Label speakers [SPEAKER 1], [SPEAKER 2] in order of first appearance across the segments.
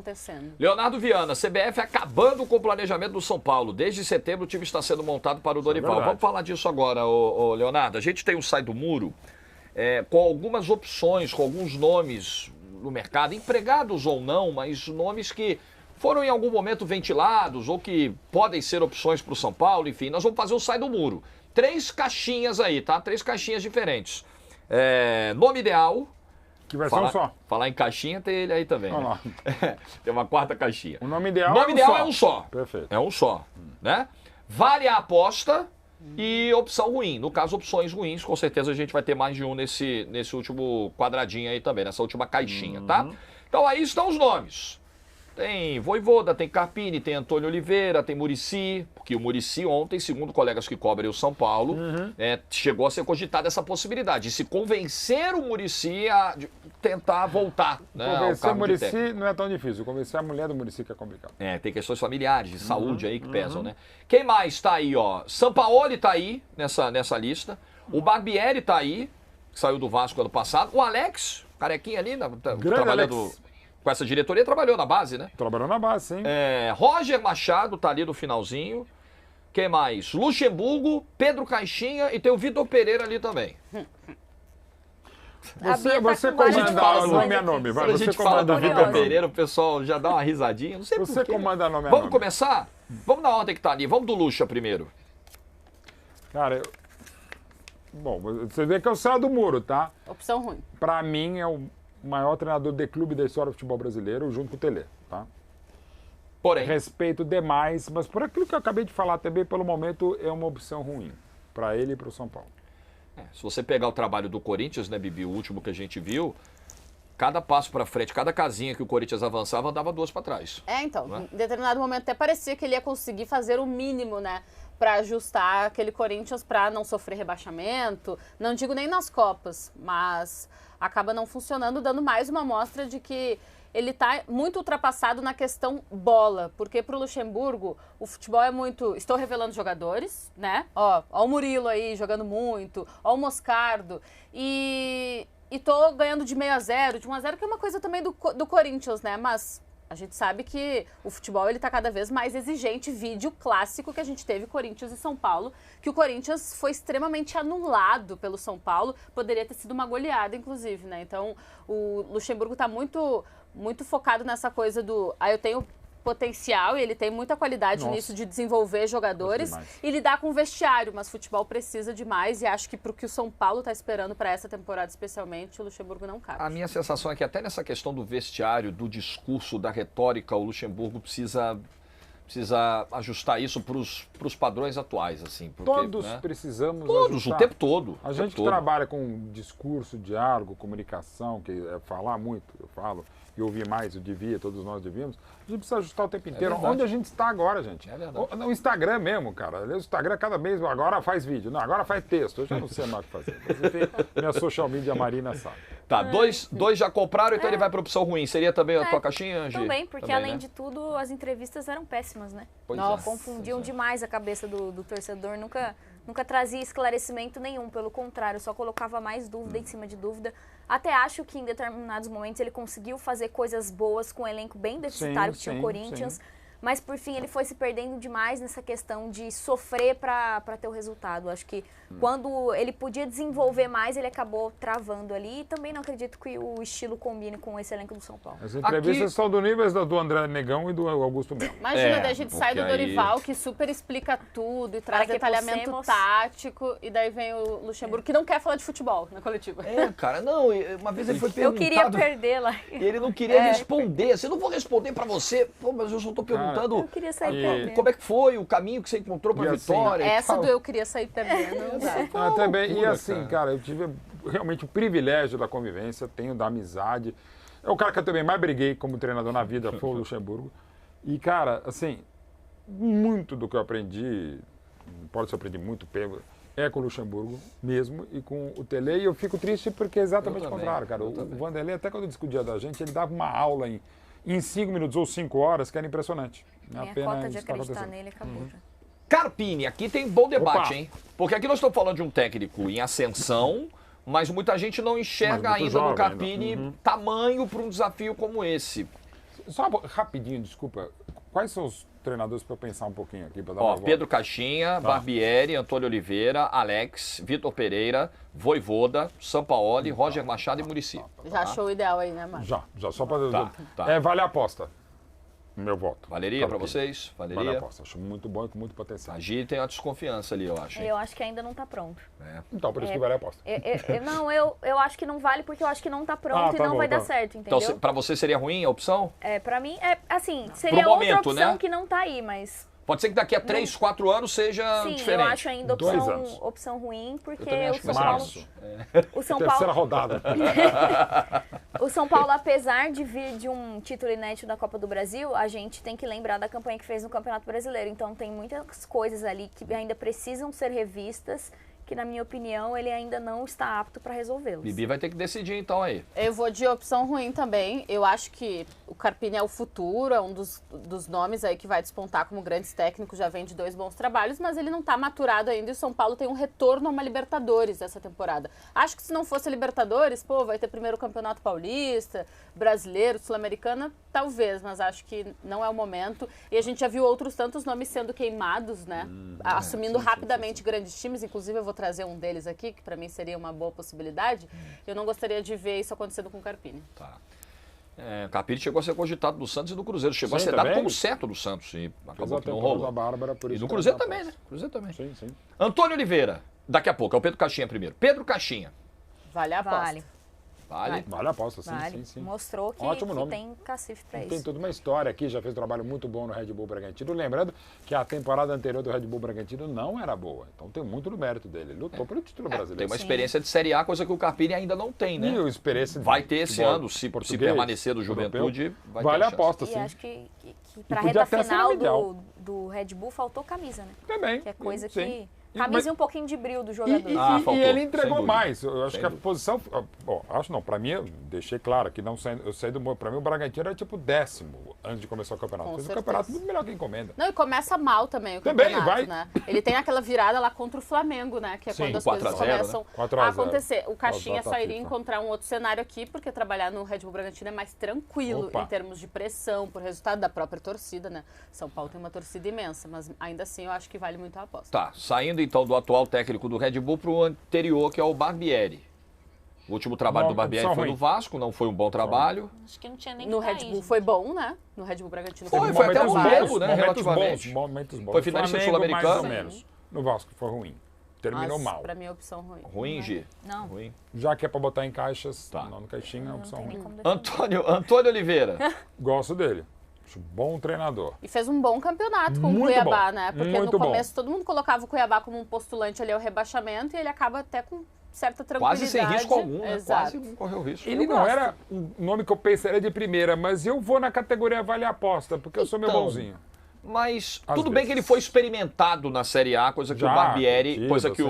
[SPEAKER 1] acontecendo.
[SPEAKER 2] Leonardo Viana, CBF acabando com o planejamento do São Paulo. Desde setembro o time está sendo montado para o Dorival. Vamos falar disso agora, Leonardo. A gente tem um Sai do Muro com algumas opções, com alguns nomes no mercado, empregados ou não, mas nomes que foram em algum momento ventilados ou que podem ser opções para o São Paulo. Enfim, nós vamos fazer o Sai do Muro. 3 caixinhas aí, tá? 3 caixinhas diferentes. Nome ideal.
[SPEAKER 3] Que vai ser um só.
[SPEAKER 2] Falar em caixinha, tem ele aí também. Né? Tem uma 4ª caixinha.
[SPEAKER 3] O nome ideal,
[SPEAKER 2] é um só.
[SPEAKER 3] Perfeito.
[SPEAKER 2] É um só. Né? Vale a aposta e opção ruim. No caso, opções ruins, com certeza a gente vai ter mais de um nesse último quadradinho aí também, nessa última caixinha, tá? Então aí estão os nomes. Tem Vojvoda, tem Carpini, tem Antônio Oliveira, tem Muricy, porque o Muricy ontem, segundo colegas que cobrem o São Paulo, chegou a ser cogitada essa possibilidade de se convencer o Muricy a tentar voltar. Né,
[SPEAKER 3] convencer o Muricy não é tão difícil, convencer a mulher do Muricy que é complicado.
[SPEAKER 2] Tem questões familiares, de saúde aí que pesam, né? Quem mais tá aí, ó? Sampaoli tá aí nessa lista, o Barbieri tá aí, que saiu do Vasco ano passado, o Alex, carequinha ali, trabalhando...
[SPEAKER 3] Alex.
[SPEAKER 2] Com essa diretoria, trabalhou na base, né?
[SPEAKER 3] Trabalhou na base, sim.
[SPEAKER 2] Roger Machado tá ali no finalzinho. Quem mais? Luxemburgo, Pedro Caixinha e tem o Vitor Pereira ali também.
[SPEAKER 3] Você comanda nome a nome.
[SPEAKER 2] Quando a gente fala do Vitor Pereira, o pessoal já dá uma risadinha. Não sei por quê.
[SPEAKER 3] Você comanda nome a nome.
[SPEAKER 2] Vamos começar? Vamos na ordem que tá ali. Vamos do Luxa primeiro.
[SPEAKER 3] Cara, bom, você vê que é o céu do muro, tá?
[SPEAKER 1] Opção ruim.
[SPEAKER 3] Pra mim, é o maior treinador de clube da história do futebol brasileiro, junto com o Tele, tá?
[SPEAKER 2] Porém,
[SPEAKER 3] respeito demais, mas por aquilo que eu acabei de falar também, pelo momento, é uma opção ruim para ele e para o São Paulo.
[SPEAKER 2] Se você pegar o trabalho do Corinthians, né, Bibi, o último que a gente viu, cada passo para frente, cada casinha que o Corinthians avançava, dava 2 para trás.
[SPEAKER 1] Então,
[SPEAKER 2] né?
[SPEAKER 1] Em determinado momento até parecia que ele ia conseguir fazer o mínimo, né, para ajustar aquele Corinthians para não sofrer rebaixamento, não digo nem nas Copas, mas acaba não funcionando, dando mais uma amostra de que ele está muito ultrapassado na questão bola, porque para o Luxemburgo o futebol é muito... Estou revelando jogadores, né? Ó o Murilo aí jogando muito, ó o Moscardo, e tô ganhando de 0-0, de 1-0, que é uma coisa também do Corinthians, né? Mas a gente sabe que o futebol ele tá cada vez mais exigente. Vídeo clássico que a gente teve, Corinthians e São Paulo, que o Corinthians foi extremamente anulado pelo São Paulo, poderia ter sido uma goleada, inclusive, né? Então, o Luxemburgo tá muito focado nessa coisa do... eu tenho potencial e ele tem muita qualidade nisso de desenvolver jogadores e lidar com o vestiário, mas futebol precisa de mais e acho que pro que o São Paulo está esperando para essa temporada especialmente, o Luxemburgo não cabe.
[SPEAKER 2] A minha sensação é que até nessa questão do vestiário, do discurso, da retórica, o Luxemburgo precisa ajustar isso para os padrões atuais, assim. Porque,
[SPEAKER 3] todos precisamos ajustar.
[SPEAKER 2] O tempo todo.
[SPEAKER 3] A gente que trabalha com discurso, diálogo, comunicação, que é falar muito, eu falo, e ouvir mais, eu devia, todos nós devíamos, a gente precisa ajustar o tempo inteiro. Onde a gente está agora, gente?
[SPEAKER 2] É verdade.
[SPEAKER 3] No Instagram mesmo, cara. O Instagram cada mês, agora faz vídeo, não, agora faz texto. Eu já não sei mais o que fazer. Mas enfim, minha social media, a Marina sabe.
[SPEAKER 2] Tá, dois já compraram, então ele vai para opção ruim. Seria também a tua caixinha, Angie?
[SPEAKER 4] Também, porque além de tudo, as entrevistas eram péssimas, né? Confundiam demais a cabeça do torcedor, nunca trazia esclarecimento nenhum, pelo contrário, só colocava mais dúvida em cima de dúvida. Até acho que em determinados momentos ele conseguiu fazer coisas boas com um elenco bem deficitário que tinha o Corinthians, mas por fim ele foi se perdendo demais nessa questão de sofrer para ter o resultado. Acho que quando ele podia desenvolver mais, ele acabou travando ali e também não acredito que o estilo combine com esse elenco do São Paulo.
[SPEAKER 3] As entrevistas são do nível do André Negão e do Augusto Melo.
[SPEAKER 1] Imagina, daí a gente sai do Dorival, que super explica tudo e traz detalhamento tático, e daí vem o Luxemburgo, que não quer falar de futebol na coletiva.
[SPEAKER 2] Cara, não, uma vez ele foi perguntado...
[SPEAKER 4] Eu queria perder lá.
[SPEAKER 2] E ele não queria responder. Eu não vou responder pra você, mas eu só tô perguntando...
[SPEAKER 4] Eu queria sair perdendo.
[SPEAKER 2] Como é que foi o caminho que você encontrou pra vitória?
[SPEAKER 1] Essa do eu queria sair perdendo.
[SPEAKER 3] Também, e assim, cara, eu tive realmente o privilégio da convivência, tenho da amizade. É o cara que eu também mais briguei como treinador na vida, foi o Luxemburgo. E, cara, assim, muito do que eu aprendi, pode ser aprendi muito, é com o Luxemburgo mesmo e com o Tele. E eu fico triste porque é exatamente o contrário, cara. O Vanderlei, até quando discutia da gente, ele dava uma aula em 5 minutos ou 5 horas, que era impressionante.
[SPEAKER 4] Minha cota de acreditar nele acabou já.
[SPEAKER 2] Carpini, aqui tem bom debate,
[SPEAKER 3] Opa.
[SPEAKER 2] hein? Porque aqui nós estamos falando de um técnico em ascensão, mas muita gente não enxerga ainda no Carpini tamanho para um desafio como esse.
[SPEAKER 3] Só rapidinho, desculpa. Quais são os treinadores para eu pensar um pouquinho aqui? Pra dar uma
[SPEAKER 2] Pedro Caixinha, Barbieri, Antônio Oliveira, Alex, Vitor Pereira, Voivoda, Sampaoli, Roger Machado e Muricy.
[SPEAKER 1] Já achou o ideal aí, né, Marcos?
[SPEAKER 3] Já só para...
[SPEAKER 2] Tá.
[SPEAKER 3] Vale a aposta. Meu voto.
[SPEAKER 2] Valeria para vocês?
[SPEAKER 3] Vale a aposta. Acho muito bom e com muito potencial.
[SPEAKER 2] A Gi tem uma desconfiança ali, eu acho.
[SPEAKER 4] Eu acho que ainda não está pronto.
[SPEAKER 3] Então, por isso que vale a aposta.
[SPEAKER 4] Eu acho que não vale porque eu acho que não está pronto e não vai dar certo, entendeu?
[SPEAKER 2] Então, para você seria ruim a opção?
[SPEAKER 4] Para mim, assim, seria outra opção que não está aí, mas...
[SPEAKER 2] Pode ser que daqui a 3, 4 anos seja diferente.
[SPEAKER 4] Sim, eu acho ainda opção ruim, porque o São Paulo...
[SPEAKER 3] Terceira rodada.
[SPEAKER 4] O São Paulo, apesar de vir de um título inédito da Copa do Brasil, a gente tem que lembrar da campanha que fez no Campeonato Brasileiro. Então tem muitas coisas ali que ainda precisam ser revistas, que na minha opinião ele ainda não está apto para resolvê-los.
[SPEAKER 2] Bibi vai ter que decidir então aí.
[SPEAKER 1] Eu vou de opção ruim também. Eu acho que o Carpini é o futuro, é um dos nomes aí que vai despontar como grandes técnicos, já vem de 2 bons trabalhos, mas ele não está maturado ainda e o São Paulo tem um retorno a uma Libertadores essa temporada. Acho que se não fosse a Libertadores, vai ter primeiro o Campeonato Paulista, Brasileiro, Sul-Americana, talvez, mas acho que não é o momento. E a gente já viu outros tantos nomes sendo queimados, né? Assumindo rapidamente grandes times, inclusive eu vou trazer um deles aqui, que para mim seria uma boa possibilidade. Eu não gostaria de ver isso acontecendo com o Carpini.
[SPEAKER 2] Tá. O Carpini chegou a ser cogitado do Santos e do Cruzeiro. Chegou a ser dado como certo do Santos e acabou que não rolou.
[SPEAKER 3] E
[SPEAKER 2] do Cruzeiro também, né? Cruzeiro também.
[SPEAKER 3] Sim.
[SPEAKER 2] Antônio Oliveira, daqui a pouco. É o Pedro Caixinha primeiro. Pedro Caixinha.
[SPEAKER 1] Vale a aposta.
[SPEAKER 3] Vale a aposta, sim.
[SPEAKER 4] Mostrou que tem cacife para isso.
[SPEAKER 3] Tem toda uma história aqui, já fez um trabalho muito bom no Red Bull Bragantino. Lembrando que a temporada anterior do Red Bull Bragantino não era boa. Então tem muito do mérito dele. Ele lutou pelo título brasileiro.
[SPEAKER 2] Tem uma experiência de Série A, coisa que o Carpini ainda não tem, né?
[SPEAKER 3] E experiência
[SPEAKER 2] vai ter esse ano, se permanecer do Juventude, vai ter
[SPEAKER 3] vale a aposta, sim.
[SPEAKER 4] E acho que para a reta final do Red Bull faltou camisa, né?
[SPEAKER 3] Também.
[SPEAKER 4] Que é coisa que... Camisa e um pouquinho de brilho do jogador.
[SPEAKER 3] E ele entregou mais. Eu acho que a posição... Para mim, eu deixei claro que eu saí do... Para mim, o Bragantino era tipo 10º antes de começar o campeonato. Fez um campeonato muito melhor que encomenda.
[SPEAKER 1] Não, e começa mal também o campeonato, né? Ele tem aquela virada lá contra o Flamengo, né? Que é quando as coisas começam a acontecer. O Caixinha só iria encontrar um outro cenário aqui, porque trabalhar no Red Bull Bragantino é mais tranquilo em termos de pressão, por resultado da própria torcida, né? São Paulo tem uma torcida imensa, mas ainda assim eu acho que vale muito a aposta.
[SPEAKER 2] Tá, saindo então do atual técnico do Red Bull para o anterior, que é o Barbieri. O último trabalho do Barbieri foi no Vasco, não foi um bom trabalho.
[SPEAKER 4] Acho que não tinha nem
[SPEAKER 1] no Red Bull foi bom, né? No Red Bull Bragantino
[SPEAKER 2] foi até um bom, né? Relativamente.
[SPEAKER 3] Momentos bons.
[SPEAKER 2] Foi finalista sul-americano.
[SPEAKER 3] Mais ou menos. No Vasco foi ruim. Terminou mal.
[SPEAKER 1] Pra mim, é opção ruim.
[SPEAKER 2] Ruim, Gi?
[SPEAKER 4] Não.
[SPEAKER 2] Ruim.
[SPEAKER 3] Já que é pra botar em caixas, não no caixinha, é opção ruim.
[SPEAKER 2] Antônio Oliveira.
[SPEAKER 3] Gosto dele. Acho bom treinador.
[SPEAKER 1] E fez um bom campeonato com o Cuiabá, né? Porque no começo todo mundo colocava o Cuiabá como um postulante ali ao rebaixamento e ele acaba até com certa tranquilidade.
[SPEAKER 2] Quase sem risco algum, né? Quase não correu risco.
[SPEAKER 3] Ele não era um nome que eu pensaria de primeira, mas eu vou na categoria vale a aposta, porque eu sou meu bonzinho.
[SPEAKER 2] Mas tudo bem que ele foi experimentado na Série A, coisa que o Barbieri, coisa que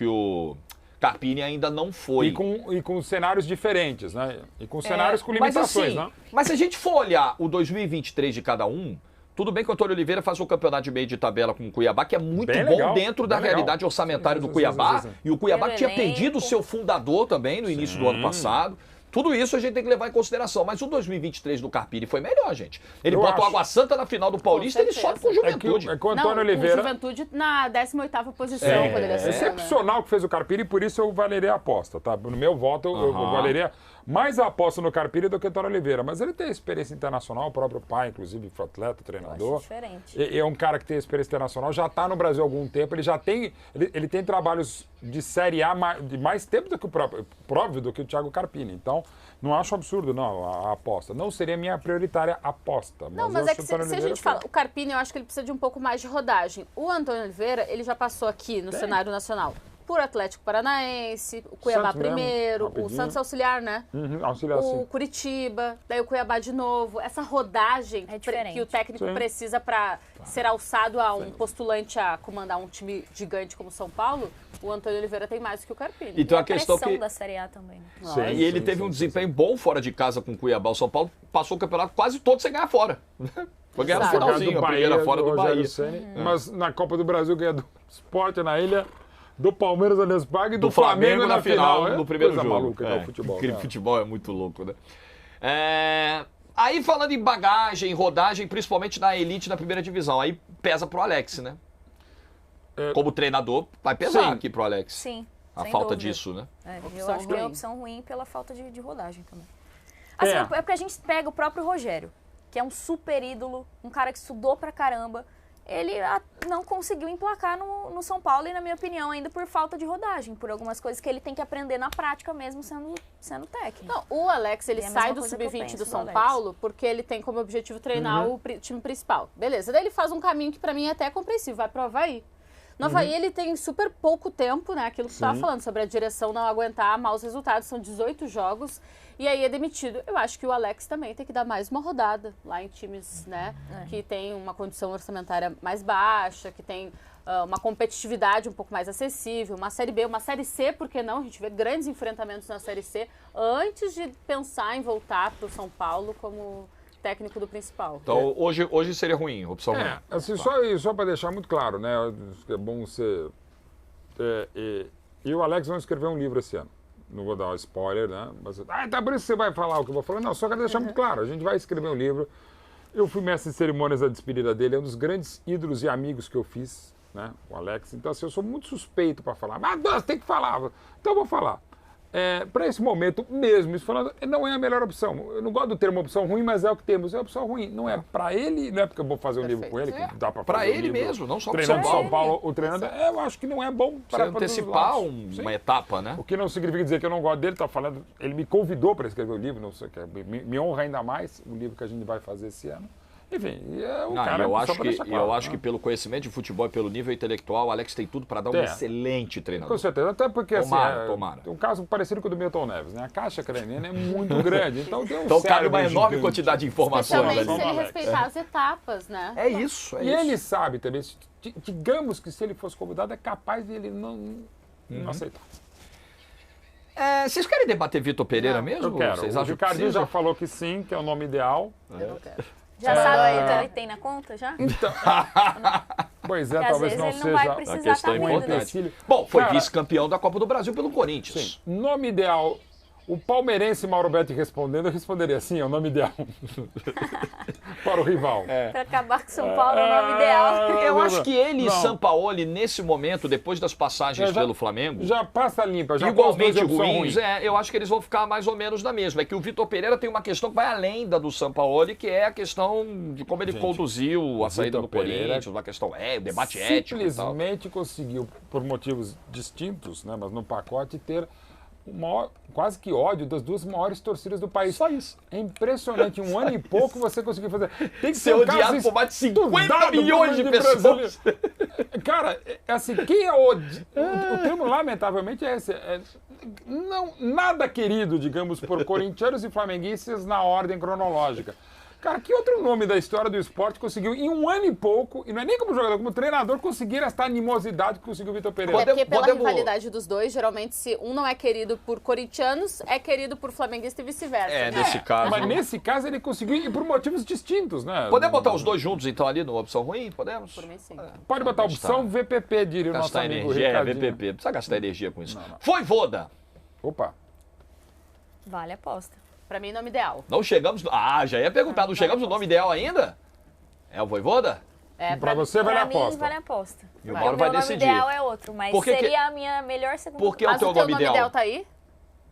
[SPEAKER 2] o Carpini ainda não foi.
[SPEAKER 3] E com cenários diferentes, né? E com cenários com limitações, né?
[SPEAKER 2] Mas se a gente for olhar o 2023 de cada um, tudo bem que o Antônio Oliveira faz um campeonato de meio de tabela com o Cuiabá, que é muito bom legal, dentro da realidade orçamentária do Cuiabá. E o Cuiabá tinha perdido o seu fundador também no início do ano passado. Tudo isso a gente tem que levar em consideração. Mas o 2023 do Carpini foi melhor, gente. Ele botou Água Santa na final do Paulista e ele sobe com o Juventude.
[SPEAKER 3] É que o Antônio Oliveira...
[SPEAKER 1] o Juventude na 18ª posição quando ele assumiu.
[SPEAKER 3] Excepcional que fez o Carpini, por isso eu valeria a aposta, tá? No meu voto, eu valeria mais a aposta no Carpini do que o Antônio Oliveira. Mas ele tem experiência internacional, o próprio pai, inclusive, foi atleta, treinador.
[SPEAKER 4] Diferente.
[SPEAKER 3] É um cara que tem experiência internacional, já está no Brasil há algum tempo, ele já tem... Ele tem trabalhos de Série A de mais tempo do que o Thiago Carpini. Então, não acho absurdo, não, a aposta. Não seria a minha prioritária aposta.
[SPEAKER 1] Mas é que se a gente fala... O Carpini, eu acho que ele precisa de um pouco mais de rodagem. O Antônio Oliveira, ele já passou aqui no cenário nacional por Atlético Paranaense, o Cuiabá Santos primeiro, o Santos Auxiliar, né?
[SPEAKER 3] Auxiliar,
[SPEAKER 1] o Curitiba, daí o Cuiabá de novo. Essa rodagem que o técnico precisa para ser alçado a um postulante a comandar um time gigante como São Paulo, o Antônio Oliveira tem mais do que o Carpini.
[SPEAKER 2] Então a questão
[SPEAKER 4] da Série A também.
[SPEAKER 2] E ele teve um desempenho bom fora de casa com o Cuiabá. O São Paulo passou o campeonato quase todo sem ganhar fora. Foi ganhar no finalzinho, a primeira fora do Bahia.
[SPEAKER 3] Mas na Copa do Brasil ganha do Sport na ilha, do Palmeiras na Nesparg e do Flamengo na final.
[SPEAKER 2] No primeiro jogo.
[SPEAKER 3] Maluca, o futebol.
[SPEAKER 2] Aquele futebol é muito louco, né? Aí falando em bagagem, rodagem, principalmente na elite, na primeira divisão, aí pesa pro Alex, né? Como treinador, vai pesar aqui pro Alex.
[SPEAKER 4] Sim.
[SPEAKER 2] A falta disso, né?
[SPEAKER 4] Eu acho que é uma opção ruim pela falta de rodagem também. Assim, é porque a gente pega o próprio Rogério, que é um super ídolo, um cara que estudou pra caramba. Ele não conseguiu emplacar no São Paulo e, na minha opinião, ainda por falta de rodagem, por algumas coisas que ele tem que aprender na prática mesmo sendo técnico.
[SPEAKER 1] Não, o Alex, ele sai do sub-20 do São Paulo porque ele tem como objetivo treinar o time principal. Beleza, daí ele faz um caminho que pra mim é até compreensível, vai pro Havaí. No Havaí ele tem super pouco tempo, né? Aquilo que você estava falando sobre a direção não aguentar maus resultados, são 18 jogos e aí é demitido. Eu acho que o Alex também tem que dar mais uma rodada lá em times, né? Que tem uma condição orçamentária mais baixa, que tem uma competitividade um pouco mais acessível, uma Série B, uma Série C, por que não? A gente vê grandes enfrentamentos na Série C antes de pensar em voltar para o São Paulo como técnico do principal.
[SPEAKER 2] Então, hoje seria ruim, opção ruim.
[SPEAKER 3] Assim, só para deixar muito claro, né? É bom você... e o Alex vão escrever um livro esse ano. Não vou dar um spoiler, né? Mas, tá por isso que você vai falar o que eu vou falar. Não, só quero deixar muito claro. A gente vai escrever um livro. Eu fui mestre de cerimônias da despedida dele. É um dos grandes ídolos e amigos que eu fiz, né? O Alex. Então, assim, eu sou muito suspeito para falar. Mas tem que falar. Então, eu vou falar. Para esse momento mesmo, isso falando, não é a melhor opção. Eu não gosto do termo opção ruim, mas é o que temos. É a opção ruim. Não é para ele, não é porque eu vou fazer um livro com ele, que dá para fazer
[SPEAKER 2] para ele
[SPEAKER 3] livro,
[SPEAKER 2] mesmo, não só para
[SPEAKER 3] São Paulo. O treinador, eu acho que não é bom para
[SPEAKER 2] antecipar uma etapa, né?
[SPEAKER 3] O que não significa dizer que eu não gosto dele, tá falando, ele me convidou para escrever o livro, não sei o que, me honra ainda mais o livro que a gente vai fazer esse ano. Enfim, cara...
[SPEAKER 2] Eu acho que pelo conhecimento de futebol e pelo nível intelectual, o Alex tem tudo para dar um excelente treinador.
[SPEAKER 3] Com certeza, até porque
[SPEAKER 2] tomara.
[SPEAKER 3] Tem um caso parecido com o do Milton Neves, né? A caixa craniana é muito grande, então tem um
[SPEAKER 2] então cabe uma enorme quantidade de informações.
[SPEAKER 1] Especialmente se ele respeitar as etapas, né?
[SPEAKER 2] É isso,
[SPEAKER 3] E ele sabe também, digamos que se ele fosse convidado, é capaz de ele não aceitar.
[SPEAKER 2] Vocês querem debater Vitor Pereira mesmo?
[SPEAKER 3] Eu quero.
[SPEAKER 2] Vocês
[SPEAKER 3] o
[SPEAKER 2] acham
[SPEAKER 3] Ricardinho já falou que sim, que é o nome ideal.
[SPEAKER 1] Eu não quero.
[SPEAKER 4] Já sabe o que ele tem na conta, já?
[SPEAKER 3] Então, pois é,
[SPEAKER 4] porque
[SPEAKER 3] talvez não seja
[SPEAKER 2] a questão importante. Bom, foi vice-campeão da Copa do Brasil pelo Corinthians.
[SPEAKER 3] Sim. Nome ideal. O palmeirense Mauro Betti respondendo, eu responderia assim, é o nome ideal. Para o rival.
[SPEAKER 4] Para acabar com São Paulo é o nome ideal.
[SPEAKER 2] Eu acho que ele e Sampaoli, nesse momento, depois das passagens pelo Flamengo...
[SPEAKER 3] Já passa limpa, já
[SPEAKER 2] igualmente ruins. Eu acho que eles vão ficar mais ou menos na mesma. É que o Vitor Pereira tem uma questão que vai além da do Sampaoli, que é a questão de como ele conduziu a saída do Corinthians, uma questão, o debate ético e tal.
[SPEAKER 3] Simplesmente conseguiu, por motivos distintos, né, mas no pacote, ter quase que ódio das duas maiores torcidas do país.
[SPEAKER 2] Só isso.
[SPEAKER 3] É impressionante. Em um ano e pouco você conseguiu fazer. Tem que
[SPEAKER 2] ser odiado por mais de 50 milhões de pessoas.
[SPEAKER 3] Cara, assim, quem é o termo, lamentavelmente, é esse. Nada querido, digamos, por corintianos e flamenguistas na ordem cronológica. Cara, que outro nome da história do esporte conseguiu, em um ano e pouco, e não é nem como jogador, como treinador, conseguir esta animosidade que conseguiu o Vitor Pereira?
[SPEAKER 1] É porque pela rivalidade dos dois, geralmente, se um não é querido por corintianos, é querido por flamenguista e vice-versa.
[SPEAKER 2] Nesse caso.
[SPEAKER 3] Mas nesse caso ele conseguiu, e por motivos distintos, né?
[SPEAKER 2] Podemos botar os dois juntos, então, ali no opção ruim? Podemos?
[SPEAKER 1] Por mim, sim.
[SPEAKER 3] Pode botar opção VPP, diria o nosso amigo Ricardinho.
[SPEAKER 2] VPP. Precisa gastar energia com isso. Não. Voivoda.
[SPEAKER 3] Opa.
[SPEAKER 4] Vale a aposta.
[SPEAKER 1] Pra mim, nome ideal.
[SPEAKER 2] Não chegamos... já ia perguntar, não chegamos no nome ideal ainda? É o Voivoda?
[SPEAKER 3] Pra você vale a aposta.
[SPEAKER 4] Pra mim, vale a aposta.
[SPEAKER 2] E o Mauro vai decidir.
[SPEAKER 4] O meu nome ideal é outro, mas seria a minha melhor segunda.
[SPEAKER 2] Por que o teu nome ideal?
[SPEAKER 1] Tá aí?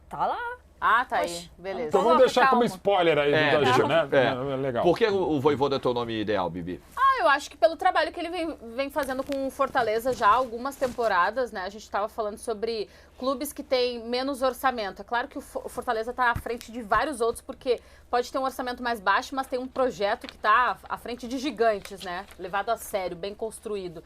[SPEAKER 4] Tá lá.
[SPEAKER 1] Ah, tá aí. Beleza.
[SPEAKER 3] Então vamos deixar como spoiler aí do Davi, né? Legal.
[SPEAKER 2] Por que o Voivoda é teu nome ideal, Bibi?
[SPEAKER 1] Eu acho que pelo trabalho que ele vem fazendo com o Fortaleza já há algumas temporadas, né? A gente estava falando sobre clubes que têm menos orçamento. É claro que o Fortaleza está à frente de vários outros, porque pode ter um orçamento mais baixo, mas tem um projeto que está à frente de gigantes, né? Levado a sério, bem construído.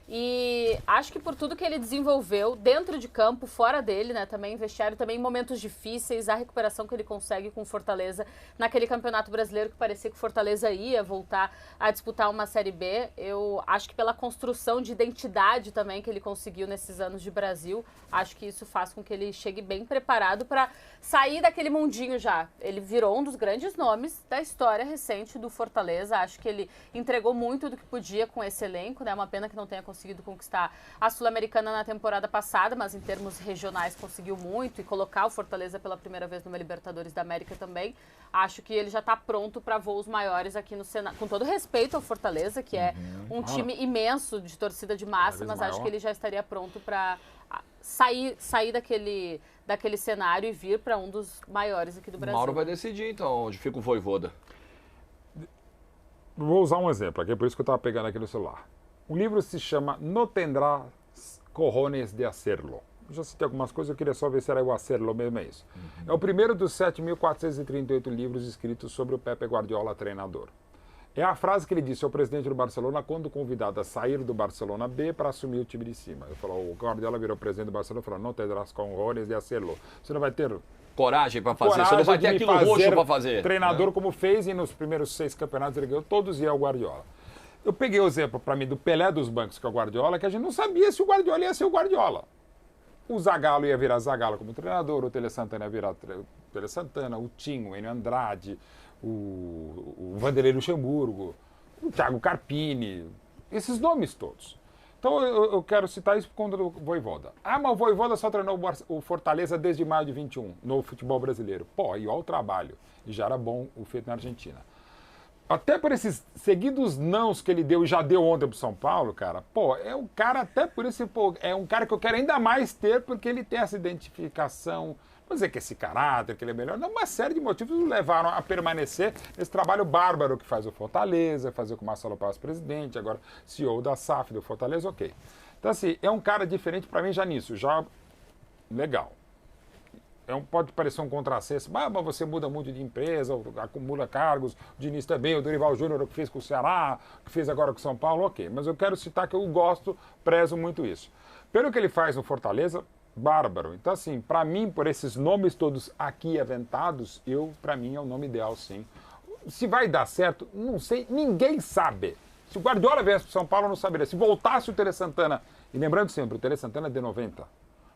[SPEAKER 1] E acho que por tudo que ele desenvolveu dentro de campo, fora dele, né, também vestiário, também em momentos difíceis, a recuperação que ele consegue com o Fortaleza naquele campeonato brasileiro que parecia que o Fortaleza ia voltar a disputar uma Série B. Eu acho que pela construção de identidade também que ele conseguiu nesses anos de Brasil, acho que isso faz com que ele chegue bem preparado para sair daquele mundinho já. Ele virou um dos grandes nomes da história recente do Fortaleza. Acho que ele entregou muito do que podia com esse elenco, né? Uma pena que não tenha conseguido conseguido conquistar a Sul-Americana na temporada passada, mas em termos regionais conseguiu muito e colocar o Fortaleza pela primeira vez numa Libertadores da América também. Acho que ele já está pronto para voos maiores aqui no Senado, com todo respeito ao Fortaleza, que é um time imenso de torcida de massa, mas acho que ele já estaria pronto para sair daquele cenário e vir para um dos maiores aqui do Brasil.
[SPEAKER 2] Mauro vai decidir, então, onde fica o Vojvoda.
[SPEAKER 3] Vou usar um exemplo aqui, por isso que eu estava pegando aqui no celular. O livro se chama No Tendrás Cojones de Hacerlo. Já citei algumas coisas, eu queria só ver se era o Hacerlo mesmo, é isso. É o primeiro dos 7.438 livros escritos sobre o Pepe Guardiola, treinador. É a frase que ele disse ao presidente do Barcelona quando convidado a sair do Barcelona B para assumir o time de cima. Ele falou, o Guardiola virou presidente do Barcelona e falou, no tendrás cojones de hacerlo. Você não vai ter
[SPEAKER 2] coragem para fazer, você não vai ter aquilo roxo para fazer.
[SPEAKER 3] Treinador como fez e nos primeiros 6 campeonatos ele ganhou todos e é o Guardiola. Eu peguei o exemplo para mim do Pelé dos bancos, que é o Guardiola, que a gente não sabia se o Guardiola ia ser o Guardiola. O Zagallo ia virar Zagallo como treinador, o Tele Santana ia virar Tele Santana, o Tinho, o Enio Andrade, o Vanderlei Luxemburgo, o Thiago Carpini, esses nomes todos. Então eu quero citar isso por conta do Vojvoda. Ah, mas o Vojvoda só treinou o Fortaleza desde maio de 21, no futebol brasileiro. Pô, e olha o trabalho. E já era bom o feito na Argentina. Até por esses seguidos nãos que ele deu e já deu ontem pro São Paulo, cara, pô, é um cara, até por esse, pô, é um cara que eu quero ainda mais ter, porque ele tem essa identificação, vou dizer que esse caráter, que ele é melhor, não, uma série de motivos o levaram a permanecer nesse trabalho bárbaro que faz o Fortaleza, fazer com o Marcelo Paz presidente, agora CEO da SAF do Fortaleza, ok. Então, assim, é um cara diferente para mim já nisso, já legal. Pode parecer um contrassenso, mas você muda muito de empresa, acumula cargos, o Diniz também, o Dorival Júnior, o que fez com o Ceará, o que fez agora com o São Paulo, ok. Mas eu quero citar que eu gosto, prezo muito isso. Pelo que ele faz no Fortaleza, bárbaro. Então, assim, para mim, por esses nomes todos aqui aventados, para mim é o nome ideal, sim. Se vai dar certo, não sei, ninguém sabe. Se o Guardiola viesse para São Paulo, eu não saberia. Se voltasse o Tele Santana, e lembrando sempre, o Tele Santana é de 90,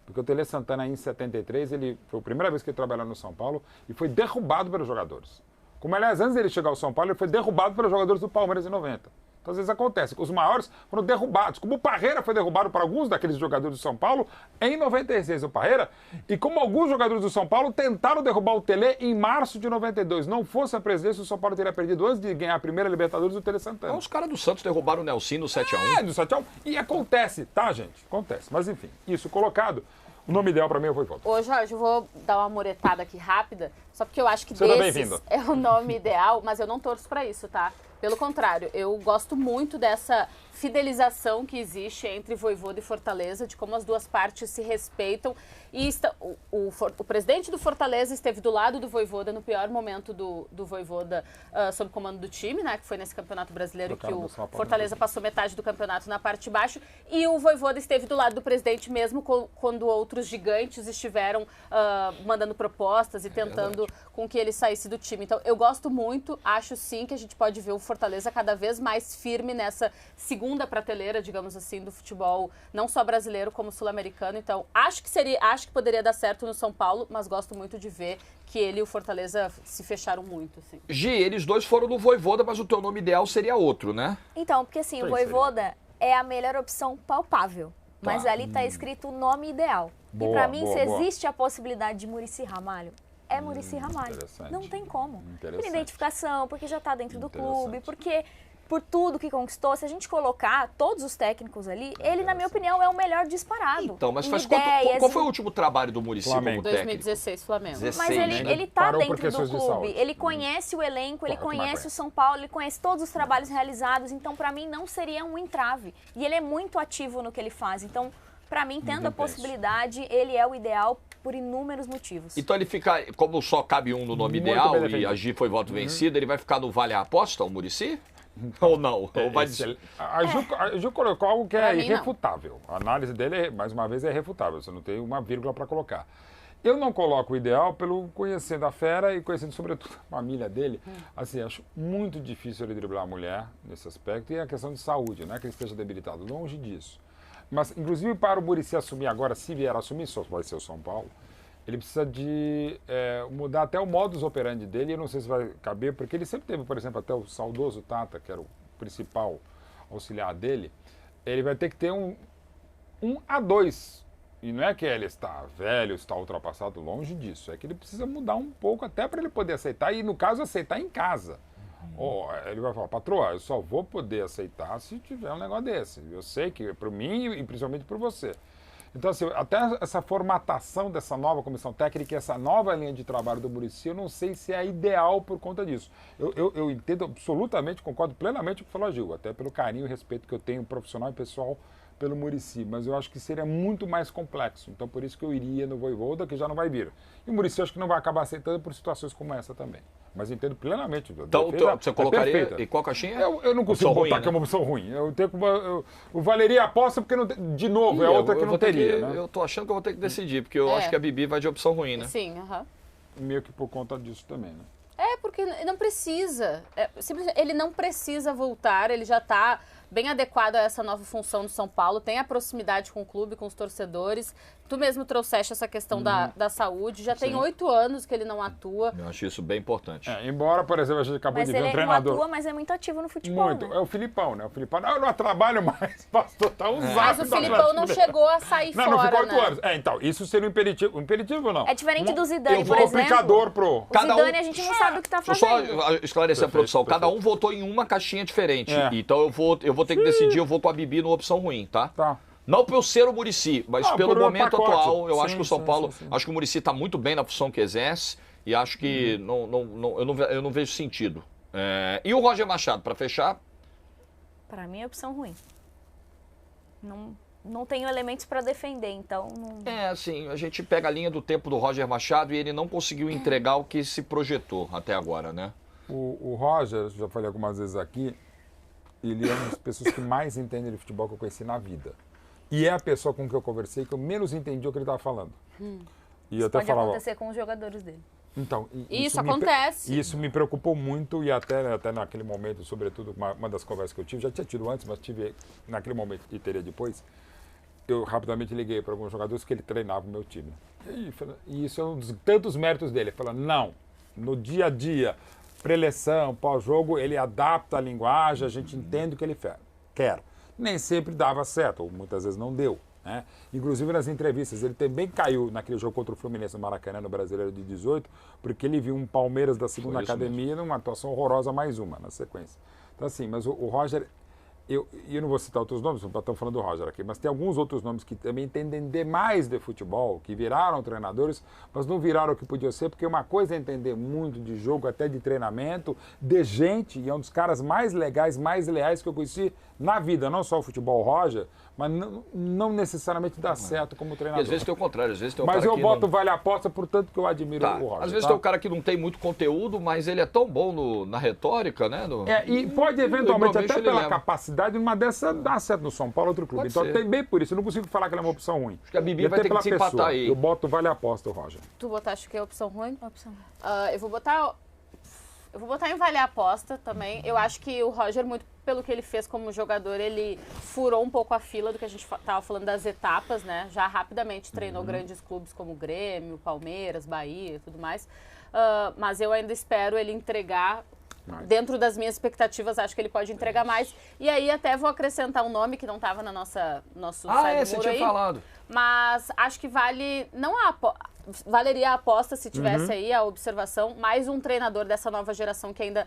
[SPEAKER 3] porque o Tele Santana, em 73, foi a primeira vez que ele trabalhou no São Paulo e foi derrubado pelos jogadores. Como, aliás, antes dele chegar ao São Paulo, ele foi derrubado pelos jogadores do Palmeiras em 90. Então, às vezes acontece. Os maiores foram derrubados. Como o Parreira foi derrubado por alguns daqueles jogadores do São Paulo em 96, o Parreira. E como alguns jogadores do São Paulo tentaram derrubar o Tele em março de 92. Não fosse a presidência, o São Paulo teria perdido antes de ganhar a primeira Libertadores do Tele Santana.
[SPEAKER 2] Os caras do Santos derrubaram o Nelson no 7x1.
[SPEAKER 3] Do 7x1. E acontece, tá, gente? Acontece. Mas, enfim, isso colocado. O nome ideal pra mim é o Vojvoda.
[SPEAKER 1] Ô, Jorge, eu vou dar uma muretada aqui rápida, só porque eu acho que desses é o nome ideal, mas eu não torço pra isso, tá? Pelo contrário, eu gosto muito dessa fidelização que existe entre Vojvoda e Fortaleza, de como as duas partes se respeitam. E o presidente do Fortaleza esteve do lado do Vojvoda no pior momento do Vojvoda sob comando do time, né? Que foi nesse Campeonato Brasileiro que o Fortaleza passou metade do campeonato na parte de baixo. E o Vojvoda esteve do lado do presidente mesmo quando outros gigantes estiveram mandando propostas e tentando com que ele saísse do time. Então, eu gosto muito, acho sim que a gente pode ver o Fortaleza cada vez mais firme nessa segunda prateleira, digamos assim, do futebol, não só brasileiro como sul-americano. Então, acho que poderia dar certo no São Paulo, mas gosto muito de ver que ele e o Fortaleza se fecharam muito, assim.
[SPEAKER 2] Gi, eles dois foram no Vojvoda, mas o teu nome ideal seria outro, né?
[SPEAKER 4] Então, porque assim, o Vojvoda é a melhor opção palpável, mas ali tá escrito o nome ideal. E pra mim, se existe a possibilidade de Muricy Ramalho, é Muricy Ramalho. Não tem como. Por identificação, porque já tá dentro do clube, porque por tudo que conquistou, se a gente colocar todos os técnicos ali, ele, na minha opinião, é o melhor disparado.
[SPEAKER 2] Então, mas qual foi o último trabalho do Muricy como técnico?
[SPEAKER 1] 2016, Flamengo.
[SPEAKER 4] Mas ele tá dentro do clube, ele conhece o elenco, ele conhece o São Paulo, ele conhece todos os trabalhos realizados, então pra mim não seria um entrave. E ele é muito ativo no que ele faz, então pra mim, tendo a possibilidade, ele é o ideal por inúmeros motivos.
[SPEAKER 2] Então ele fica, como só cabe um no nome ideal e a Gi foi voto vencido, ele vai ficar no Vale a Aposta, o Muricy? Ou não? Ou vai dizer...
[SPEAKER 3] A Ju colocou algo que é irrefutável. A análise dele, mais uma vez, é irrefutável. Você não tem uma vírgula para colocar. Eu não coloco o ideal pelo conhecendo a fera e conhecendo, sobretudo, a família dele. Assim, acho muito difícil ele driblar a mulher nesse aspecto. E a questão de saúde, não é que ele esteja debilitado. Longe disso. Mas, inclusive, para o Muricy assumir agora, se vier a assumir, só vai ser o São Paulo, ele precisa de mudar até o modus operandi dele. Eu não sei se vai caber, porque ele sempre teve, por exemplo, até o saudoso Tata, que era o principal auxiliar dele, ele vai ter que ter um a 2. E não é que ele está velho, está ultrapassado, longe disso. É que ele precisa mudar um pouco até para ele poder aceitar, e no caso, aceitar em casa. Ele vai falar, patroa, eu só vou poder aceitar se tiver um negócio desse. Eu sei que é para mim e principalmente para você. Então, assim, até essa formatação dessa nova comissão técnica, essa nova linha de trabalho do Muricy, eu não sei se é ideal por conta disso. Eu entendo absolutamente, concordo plenamente com o que falou a Gil, até pelo carinho e respeito que eu tenho profissional e pessoal pelo Muricy, mas eu acho que seria muito mais complexo. Então, por isso que eu iria no Vojvoda, que já não vai vir. E o Muricy acho que não vai acabar aceitando por situações como essa também. Mas entendo plenamente.
[SPEAKER 2] Então, você colocaria... E qual caixinha?
[SPEAKER 3] Eu não consigo botar ruim, que é uma opção ruim. O Valeria aposta porque, de novo, é outra que não teria.
[SPEAKER 2] Eu tô achando que eu vou ter que decidir, porque eu acho que a Bibi vai de opção ruim, né?
[SPEAKER 1] Sim,
[SPEAKER 3] meio que por conta disso também, né?
[SPEAKER 1] Porque não precisa. Ele não precisa voltar, ele já está bem adequado a essa nova função do São Paulo, tem a proximidade com o clube, com os torcedores. Tu mesmo trouxeste essa questão da saúde, já tem 8 anos que ele não atua.
[SPEAKER 2] Eu acho isso bem importante.
[SPEAKER 3] Embora, por exemplo, a gente acabou de ver um treinador...
[SPEAKER 4] Mas ele não atua, mas é muito ativo no futebol,
[SPEAKER 3] Muito.
[SPEAKER 4] né?
[SPEAKER 3] É o Filipão, né? O Filipão, eu não trabalho mais, pastor, tá um
[SPEAKER 1] Mas o Filipão não chegou a sair fora,
[SPEAKER 3] não ficou 8
[SPEAKER 1] né?
[SPEAKER 3] anos. Então, isso seria um imperativo. Um imperativo não.
[SPEAKER 4] É diferente do Zidane, por exemplo.
[SPEAKER 3] Complicador pro...
[SPEAKER 4] O Zidane a gente não sabe o que tá fazendo.
[SPEAKER 2] Só esclarecer a produção. Cada um votou em uma caixinha diferente. Então eu vou ter que decidir, eu vou com a Bibi no opção ruim, tá?
[SPEAKER 3] Tá.
[SPEAKER 2] Não pelo ser o Muricy, mas pelo momento atual, eu acho que o São Paulo,
[SPEAKER 3] sim.
[SPEAKER 2] acho que o Muricy está muito bem na função que exerce e acho que eu não vejo sentido. E o Roger Machado, para fechar?
[SPEAKER 4] Para mim é opção ruim. Não tenho elementos para defender, então...
[SPEAKER 2] Assim, a gente pega a linha do tempo do Roger Machado e ele não conseguiu entregar o que se projetou até agora, né?
[SPEAKER 3] O Roger, já falei algumas vezes aqui, ele é uma das pessoas que mais entende de futebol que eu conheci na vida. E é a pessoa com quem eu conversei que eu menos entendi o que ele estava falando. E
[SPEAKER 4] Isso pode acontecer com os jogadores dele.
[SPEAKER 3] Então,
[SPEAKER 1] isso acontece.
[SPEAKER 3] Isso me preocupou muito e até naquele momento, sobretudo, uma das conversas que eu tive, já tinha tido antes, mas tive naquele momento e teria depois, eu rapidamente liguei para alguns jogadores que ele treinava o meu time. E isso é um dos tantos méritos dele. Ele falou, não, no dia a dia, preleção, pós-jogo, ele adapta a linguagem, a gente entende o que ele quer. Nem sempre dava certo, ou muitas vezes não deu. Né? Inclusive nas entrevistas, ele também caiu naquele jogo contra o Fluminense no Maracanã, no Brasileiro de 18, porque ele viu um Palmeiras da segunda academia numa atuação horrorosa, mais uma na sequência. Então assim, mas o Roger, eu não vou citar outros nomes, estamos falando do Roger aqui, mas tem alguns outros nomes que também entendem demais de futebol, que viraram treinadores, mas não viraram o que podia ser, porque uma coisa é entender muito de jogo, até de treinamento, de gente, e é um dos caras mais legais, mais leais que eu conheci na vida, não só o futebol, Roger, mas não necessariamente dá certo como treinador.
[SPEAKER 2] E às vezes tem o contrário, às vezes tem o
[SPEAKER 3] mas
[SPEAKER 2] cara
[SPEAKER 3] eu
[SPEAKER 2] que
[SPEAKER 3] boto vale a aposta, portanto que eu admiro o Roger.
[SPEAKER 2] Às vezes tem o cara que não tem muito conteúdo, mas ele é tão bom na retórica, né?
[SPEAKER 3] E pode eventualmente, até pela capacidade, uma dessa dá certo no São Paulo, outro clube.
[SPEAKER 2] Pode
[SPEAKER 3] então
[SPEAKER 2] ser.
[SPEAKER 3] tem bem por isso, eu não consigo falar que ela é uma opção ruim.
[SPEAKER 2] Acho que a Bibi vai ter que desempatar aí.
[SPEAKER 3] Eu boto vale a aposta, Roger.
[SPEAKER 1] Tu botaste que é opção ruim?
[SPEAKER 4] Opção.
[SPEAKER 1] Eu vou botar em vale a aposta também. Eu acho que o Roger, muito pelo que ele fez como jogador, ele furou um pouco a fila do que a gente estava falando das etapas, né? Já rapidamente treinou grandes clubes como Grêmio, Palmeiras, Bahia e tudo mais. Mas eu ainda espero ele entregar, dentro das minhas expectativas, acho que ele pode entregar mais. E aí até vou acrescentar um nome que não estava na nosso site
[SPEAKER 2] você tinha falado.
[SPEAKER 1] Mas acho que valeria a aposta se tivesse aí a observação, mais um treinador dessa nova geração que ainda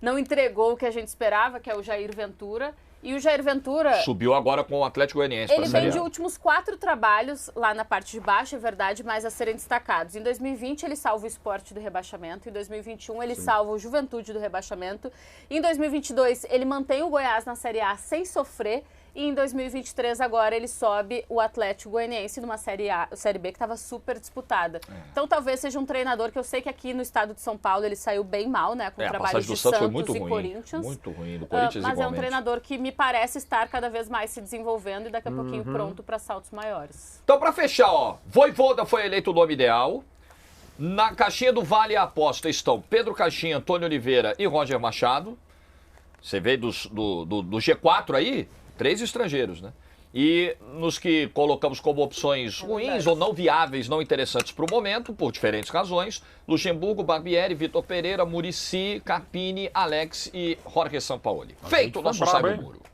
[SPEAKER 1] não entregou o que a gente esperava, que é o Jair Ventura. E o Jair Ventura...
[SPEAKER 2] Subiu agora com o Atlético Goianiense.
[SPEAKER 1] Ele vem de últimos 4 trabalhos lá na parte de baixo, é verdade, mas a serem destacados. Em 2020 ele salva o Sport do rebaixamento, em 2021 ele salva o Juventude do rebaixamento, em 2022 ele mantém o Goiás na Série A sem sofrer, e em 2023 agora ele sobe o Atlético Goianiense numa Série B que estava super disputada. Então talvez seja um treinador que eu sei que aqui no estado de São Paulo ele saiu bem mal, né, com o trabalho de Santos
[SPEAKER 2] foi muito
[SPEAKER 1] e
[SPEAKER 2] ruim,
[SPEAKER 1] Corinthians.
[SPEAKER 2] Muito ruim, do Corinthians
[SPEAKER 1] mas
[SPEAKER 2] igualmente.
[SPEAKER 1] é um treinador que me parece estar cada vez mais se desenvolvendo e daqui a pouquinho pronto para saltos maiores.
[SPEAKER 2] Então, para fechar, Vojvoda foi eleito o nome ideal. Na caixinha do Vale a Aposta estão Pedro Caixinha, Antônio Oliveira e Roger Machado. Você vê do G4 aí, 3 estrangeiros, né? E nos que colocamos como opções ruins ou não viáveis, não interessantes para o momento, por diferentes razões, Luxemburgo, Barbieri, Vitor Pereira, Muricy, Carpini, Alex e Jorge Sampaoli. Feito o nosso Sai do Muro.